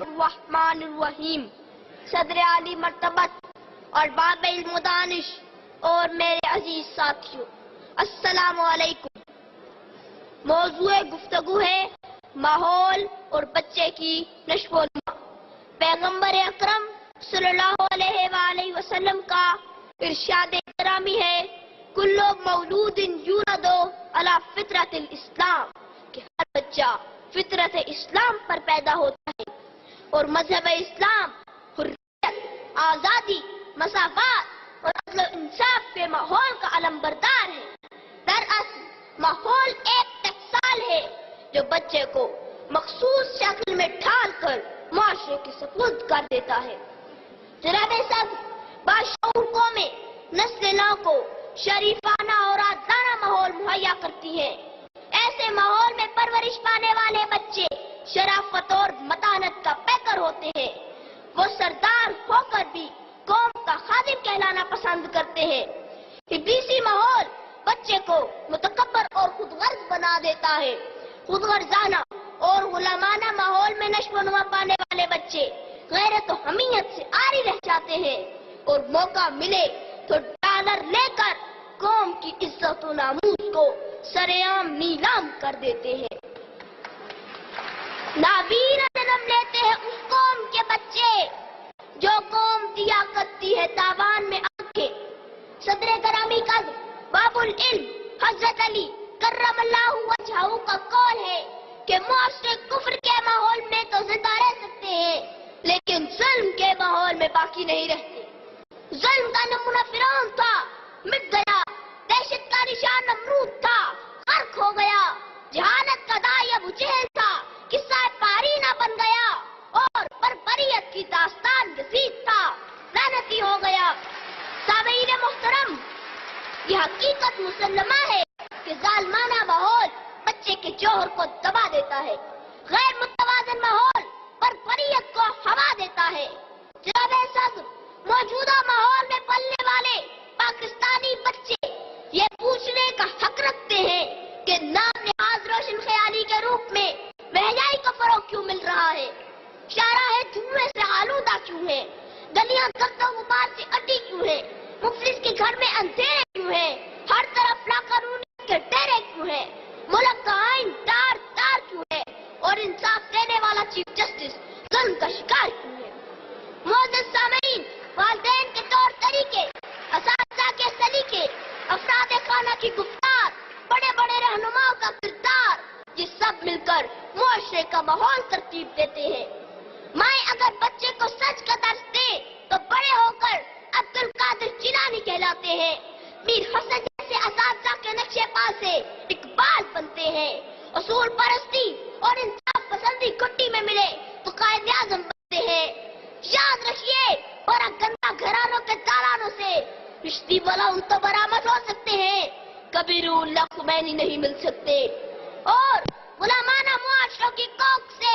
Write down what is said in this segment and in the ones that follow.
الرحمن الرحیم. صدر عالی مرتبت اور باب علم و دانش اور میرے عزیز ساتھیوں، السلام علیکم. موضوع گفتگو ہے ماحول اور بچے کی نشو و نما. پیغمبر اکرم صلی اللہ علیہ وآلہ وسلم کا ارشاد گرامی ہے، کل مولود یولد علی فطرت الاسلام، کہ ہر بچہ فطرت اسلام پر پیدا ہوتا ہے اور مذہب اسلام حریت، آزادی، مساوات اور عدل و انصاف کے ماحول کا علم بردار ہے. دراصل ماحول ایک ٹکسال ہے جو بچے کو مخصوص شکل میں ڈھال کر معاشرے کے سپرد کر دیتا ہے. جناب صدر باشعور قومیں نسل نو کو شریفانہ اور آزادانہ ماحول مہیا کرتی ہے. ایسے ماحول میں پرورش پانے والے بچے شرافت اور متانت کا پیکر ہوتے ہیں. وہ سردار ہو کر بھی قوم کا خادم کہلانا پسند کرتے ہیں. ابلیسی ماحول بچے کو متکبر اور خود غرض بنا دیتا ہے. خود غرضانہ اور غلامانہ ماحول میں نشو و نما پانے والے بچے غیرت و حمیت سے عاری رہ جاتے ہیں اور موقع ملے تو ڈالر لے کر قوم کی عزت و ناموس کو سرعام نیلام کر دیتے ہیں. نابینا جنم لیتے ہیں اس قوم کے بچے جو قوم دیا کرتی ہے تاوان میں آنکھیں. صدر گرامی کا باب العلم حضرت علی کرم اللہ وجہہ کا قول ہے کہ معاشرے کفر کے ماحول میں تو زندہ رہ سکتے ہیں لیکن ظلم کے ماحول میں باقی نہیں رہتے. ظلم کا نمونہ فرعون تھا، مٹ گیا. دہشت کا نشان نمرود تھا، غرق ہو گیا. جہالت کا داعی ابو جہل تھا، قصہ پارینہ بن گیا. اور بربریت کی داستان یزید تھا، لعنتی ہو گیا. سامعین محترم، یہ حقیقت مسلمہ ہے کہ ظالمانہ ماحول بچے کے جوہر کو دبا دیتا ہے. غیر متوازن ماحول بربریت کو ہوا دیتا ہے. جناب صدر، موجودہ ماحول میں پلنے والے پاکستانی بچے یہ پوچھنے کا حق رکھتے ہیں کہ نام نہاد روشن خیالی کے روپ میں مہنگائی کا فروغ کیوں مل رہا ہے؟ شاہراہیں دھوئیں سے آلودہ کیوں ہیں؟ گلیاں گرد و غبار سے اٹی کیوں ہیں؟ مفلس کے گھر میں اندھیرے کیوں ہیں؟ ہر طرف لاقانونیت کے ڈیرے کیوں ہیں؟ ملک کا آئین تار تار کیوں ہے اور انصاف دینے والا چیف جسٹس ظلم کا شکار کیوں ہے؟ معزز سامعین، والدین کے طور طریقے، اساتذہ کے سلیقے، افراد خانہ کی گفتار، بڑے بڑے رہنماؤں کا کردار، یہ سب مل کر معاشرے کا ماحول ترتیب دیتے ہیں. مائیں اگر بچے کو سچ کا درس دے تو بڑے ہو کر عبد القادر جیلانی کہلاتے ہیں. میر حسن جیسے اساتذہ کے نقشے پا سے اقبال بنتے ہیں. اصول پرستی اور انصاف پسندی گھٹی میں ملے تو قائد اعظم بنتے ہیں. یاد رکھیے، اور گندا گھرانوں کے دارانوں سے رشتی والا ان تو برآمد ہو سکتے ہیں، کبھی روح اللہ خمینی نہیں مل سکتے. اور غلامانہ معاشروں کی کوکھ سے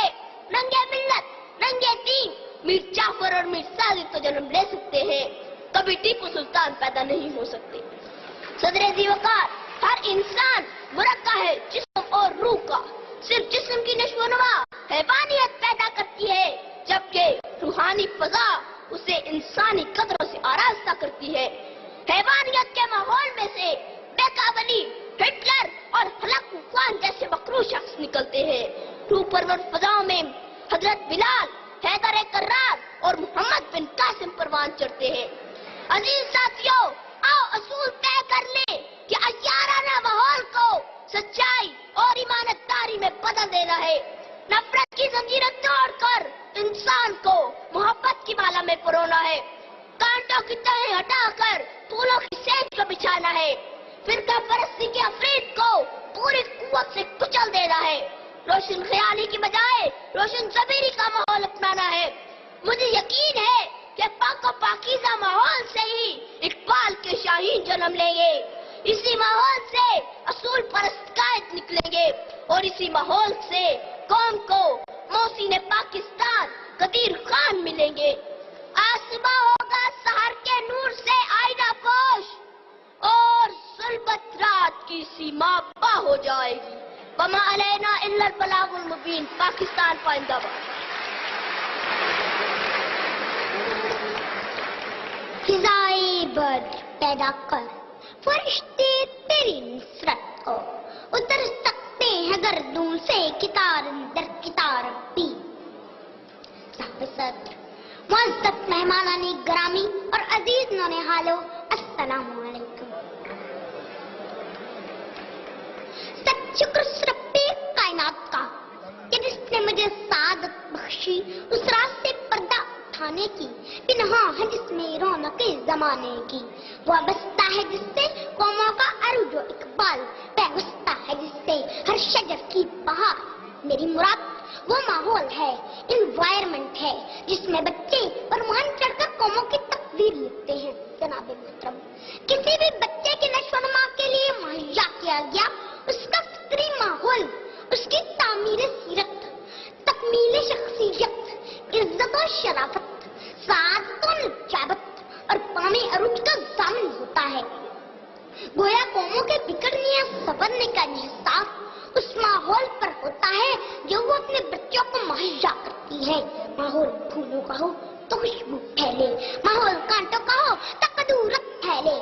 ننگے ملت، ننگے دین میر جعفر اور میر صادق تو جنم لے سکتے ہیں، کبھی ٹیپو سلطان پیدا نہیں ہو سکتے. صدر ذی وقار، ہر انسان مرکب ہے جسم اور روح کا. صرف جسم کی نشو و نما حیوانیت پیدا کرتی ہے جبکہ روحانی فضا اسے انسانی قدروں سے آراستہ کرتی ہے. حیوانیت کے ماحول میں سے بیکابلی، ہٹلر اور ہلاکو خوان جیسے مکروہ شخص نکلتے ہیں. روح پرور فضاؤں میں حضرت بلال، حیدر کرار اور محمد بن قاسم پروان چڑھتے ہیں. عزیز ساتھیوں، آؤ اصول طے کر لیں کہ عیارانہ ماحول کو سچائی اور ایمانت داری میں بدل دینا ہے. نفرت کی زنجیریں توڑ کر انسان کو محبت کی مالا میں پرونا ہے. کانٹوں کی تہیں ہٹا کر پھولوں کی سیج کو بچھانا ہے. فرقہ پرستی کے افرید کو پوری قوت سے کچل دینا ہے. روشن خیالی کی بجائے روشن ضمیری کا ماحول اپنانا ہے. مجھے یقین ہے کہ پاک و پاکیزہ ماحول سے ہی اقبال کے شاہین جنم لیں گے. اسی ماحول سے اصول پرست قائد نکلیں گے اور اسی ماحول سے قوم کو محسن پاکستان قدیر خان ملیں گے. آسماں ہوگا سحر کے نور سے آئینہ پوش اور ظلمت رات کی سیما پا ہو جائے گی. وما علینا الا البلاغ المبین. پاکستان پائندہ باد. بدر پیدا کر فرشتے تیری نصرت کو اتر سکتے ہیں گردوں سے کتار در کتار بھی. صاحب صدر، معزز مہمانان گرامی اور عزیز نونہالو، السلام علیکم. سب شکر اس رب کائنات کا کہ جس نے مجھے سعادت بخشی اس راز سے پردہ اٹھانے کی، پنہاں ہے جس میں رونق زمانے کی، وابستہ ہے جس سے قوموں کا عروج و اقبال، پیوستہ ہے جس سے ہر شجر کی بہار. میری مراد وہ ماحول ہے، انوائرمنٹ ہے جس میں بچے فرمان چڑھ کر قوموں کی تقدیر لکھتے ہیں. جناب محترم، کسی بھی بچے کی نشو و نما کے لیے مہیا کیا گیا اس کا فطری ماحول، اس کی تعمیر سیرت، تکمیل شخصیت، عزت و شرافت، سعادت و نجابت اور پام عروج کا ضامن ہوتا ہے. گویا قوموں کے بگڑنے یا سنورنے کا انحصار اس ماحول پر ہوتا ہے جو وہ اپنے بچوں کو مہیا کرتی ہے. ماحول پھولوں کا ہو تو خوشبو پھیلے، ماحول کانٹوں کا ہو تو کدورت پھیلے.